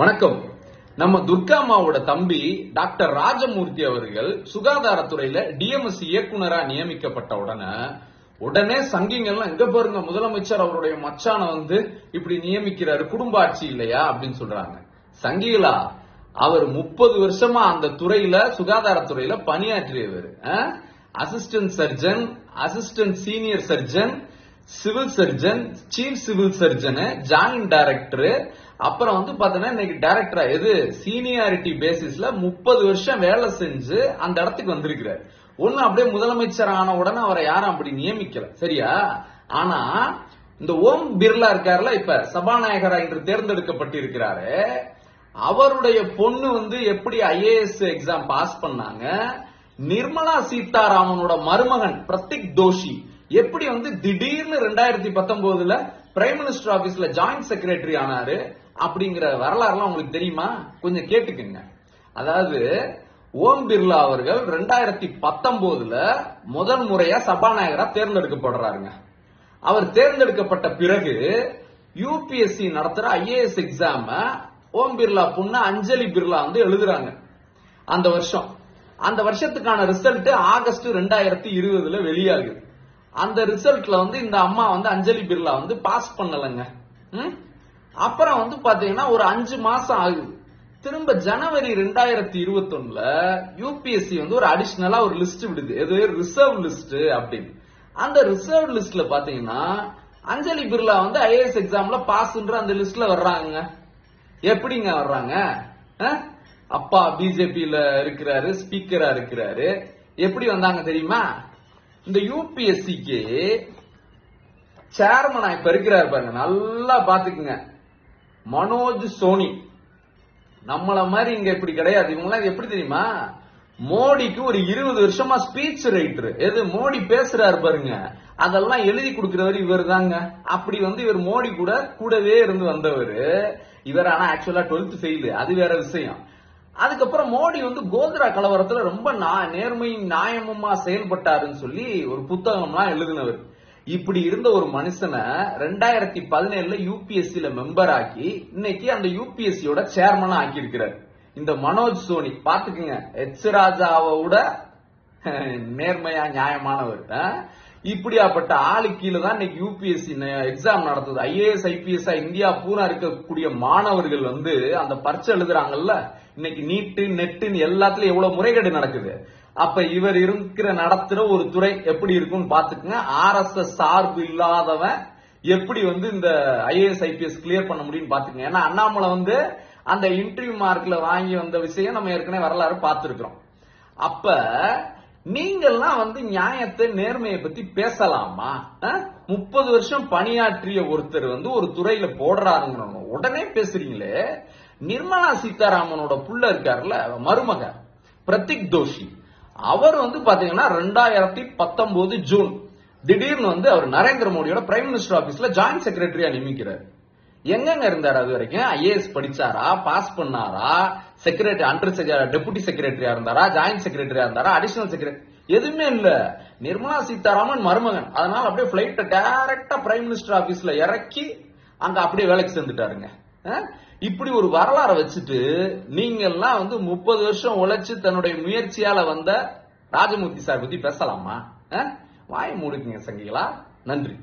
வணக்கம். நம்ம துர்காமாவோட தம்பி டாக்டர் ராஜமூர்த்தி அவர்கள் சுகாதாரத்துறையில டிஎம்எஸ் இயக்குனரா நியமிக்கப்பட்ட உடனே சங்கிங்கெல்லாம் எங்க பாருங்க முதலமைச்சர் அவருடைய மச்சான இப்படி நியமிக்கிறாரு, குடும்ப ஆட்சி இல்லையா அப்படின்னு சொல்றாங்க. சங்கிகளா, அவர் 30 வருஷமா அந்த துறையில சுகாதாரத்துறையில பணியாற்றியவர். Assistant surgeon, assistant senior surgeon, civil surgeon, chief civil surgeon, joint director, அப்புறம் பாத்தீங்கன்னா இன்னைக்கு டைரக்டரா சீனியாரிட்டி பேசிஸ்ல 30 வருஷம் வேலை செஞ்சு அந்த இடத்துக்கு வந்திருக்கிறார். ஒண்ணு அப்படியே முதலமைச்சர் ஆன உடனே அவரை யாரும் அப்படி நியமிக்கல, சரியா? ஆனா இந்த ஓம் பிர்லா இருக்காருல, இப்ப சபாநாயகரா இன்று தேர்ந்தெடுக்கப்பட்டிருக்கிறாரு, அவருடைய பொண்ணு எப்படி ஐஏஎஸ் எக்ஸாம் பாஸ் பண்ணாங்க. நிர்மலா சீதாராமனோட மருமகன் பிரத்திக் தோஷி எப்படி திடீர்னு 2019ல பிரைம் மினிஸ்டர் ஆபீஸ்ல ஜாயிண்ட் செக்ரட்டரி ஆனாரு அப்படிங்கிற வரலாறுலாம் உங்களுக்கு தெரியுமா? கொஞ்சம் கேட்டுக்குங்க. அதாவது ஓம் பிர்லா அவர்கள் 2019ல முதல் முறையா சபாநாயகரா தேர்ந்தெடுக்கப்படுறாருங்க. அவர் தேர்ந்தெடுக்கப்பட்ட பிறகு யூபிஎஸ்சி நடத்துற ஐஏஎஸ் எக்ஸாம ஓம் பிர்லா பொண்ணு அஞ்சலி பிர்லா எழுதுறாங்க. அந்த வருஷத்துக்கான ரிசல்ட் ஆகஸ்ட் 2020ல வெளியாகுது. அந்த ரிசல்ட்ல இந்த அம்மா அஞ்சலி பிர்லா பாஸ் பண்ணலங்க. அப்புறம் பாத்தீங்கன்னா ஒரு 5 மாசம் ஆகுது. திரும்ப ஜனவரி 2021ல யூபிஎஸ்சி ஒரு அடிஷனலா ஒரு லிஸ்ட் விடுது, எது ரிசர்வ் லிஸ்ட் அப்படின்னு. அந்த ரிசர்வ் லிஸ்ட்ல பாத்தீங்கன்னா அஞ்சலி பிர்லா ஐஏஎஸ் எக்ஸாம்ல பாஸ்ன்ற அந்த லிஸ்ட்ல வர்றாங்க. எப்படிங்க வர்றாங்க? அப்பா பிஜேபியில இருக்கிறாரு, ஸ்பீக்கரா இருக்கிறாரு. எப்படி வந்தாங்க தெரியுமா? இந்த யூபிஎஸ்சிக்கு சேர்மனா இப்ப இருக்கிறாரு பாருங்க, நல்லா பாத்துக்குங்க, மனோஜ் சோனி. நம்மள மாதிரி இங்க இப்படி கிடையாது. இவங்க எப்படி தெரியுமா? மோடிக்கு ஒரு 20 வருஷமா ஸ்பீச் ரைட்டர். எது மோடி பேசுறாரு பாருங்க, அதெல்லாம் எழுதி கொடுக்கிறவர் இவர் தாங்க. அப்படி இவர் மோடி கூடவே இருந்து வந்தவர் இவர். ஆனா ஆக்சுவலா 12th ஃபெயில், அது வேற விஷயம். அதுக்கப்புறம் மோடி கோத்ரா கலவரத்துல ரொம்ப நேர்மையும் நியாயமுமா செயல்பட்டாருன்னு சொல்லி ஒரு புத்தகம்லாம் எழுதினவர். இப்படி இருந்த ஒரு மனுஷனை 2017ல யூபிஎஸ்சில மெம்பர் ஆக்கி இன்னைக்கு அந்த யூபிஎஸ்சியோட சேர்மனா ஆக்கி இருக்கிறார் இந்த மனோஜ் சோனி. பாத்துக்குங்க, எச் ராஜாவோட நேர்மையா நியாயமானவர். இப்படியாப்பட்ட ஆளு கீழே தான் இன்னைக்கு யூபிஎஸ்சி எக்ஸாம் நடத்துது. ஐஏஎஸ் ஐபிஎஸ் இந்தியா பூரா இருக்கக்கூடிய மாணவர்கள் அந்த பரீட்சை எழுதுறாங்கல்ல, இன்னைக்கு நீட்டு நெட்டுன்னு எல்லாத்துலயும் எவ்வளவு முறைகேடு நடக்குது. அப்ப இவர் நடத்துற ஒரு துறை எப்படி இருக்கும்னு பாத்துக்குங்க. RSS சார்பு இல்லாதவன் எப்படி இந்த ஐஏஎஸ் ஐபிஎஸ் கிளியர் பண்ண முடியும்னு பாத்துக்கங்க. ஏன்னா அண்ணாமலை அந்த இன்டர்வியூ மார்க்ல வாங்கி வந்த விஷயம் நம்ம ஏற்கனவே வரலாறு பார்த்திருக்கிறோம். அப்ப நீங்கெல்லாம் நியாயத்தை நேர்மையை பத்தி பேசலாமா? 30 வருஷம் பணியாற்றிய ஒருத்தர் ஒரு துறையில போடுறாருங்க, உடனே பேசுறீங்களே. நிர்மலா சீதாராமனோட புள்ள இருக்காருல்ல, மருமக பிரத்திக் தோஷி, அவர் பாத்தீங்கன்னா 2019 ஜூன் திடீர்னு அவர் நரேந்திர மோடியோட பிரைம் மினிஸ்டர் ஆபீஸ்ல ஜாயிண்ட் செக்ரட்டரியா நியமிக்கிறார். எங்கங்க இருந்தாரு அது வரைக்கும்? ஐஏஎஸ் படிச்சாரா, பாஸ் பண்ணாரா, செக்ரட்டரி அண்டர் டெபுட்டி செக்ரட்டரியா இருந்தாரா, ஜாயிண்ட் செக்ரட்டரியா இருந்தாரா, அடிஷனல் செக்ரட்டரி? எதுவுமே இல்ல. நிர்மலா சீதாராமன் மருமகன், அதனால அப்படியே பிளைட் டைரக்டா பிரைம் மினிஸ்டர் ஆபீஸ்ல இறக்கி அங்க அப்படியே வேலைக்கு சேர்ந்துட்டாருங்க. இப்படி ஒரு வரலாறு வச்சுட்டு நீங்க எல்லாம் 30 வருஷம் உழைச்சு தன்னுடைய முயற்சியால வந்த ராஜமூர்த்தி சார் பத்தி பேசலாமா? வாயை மூடுக்குங்க சங்கிகளா. நன்றி.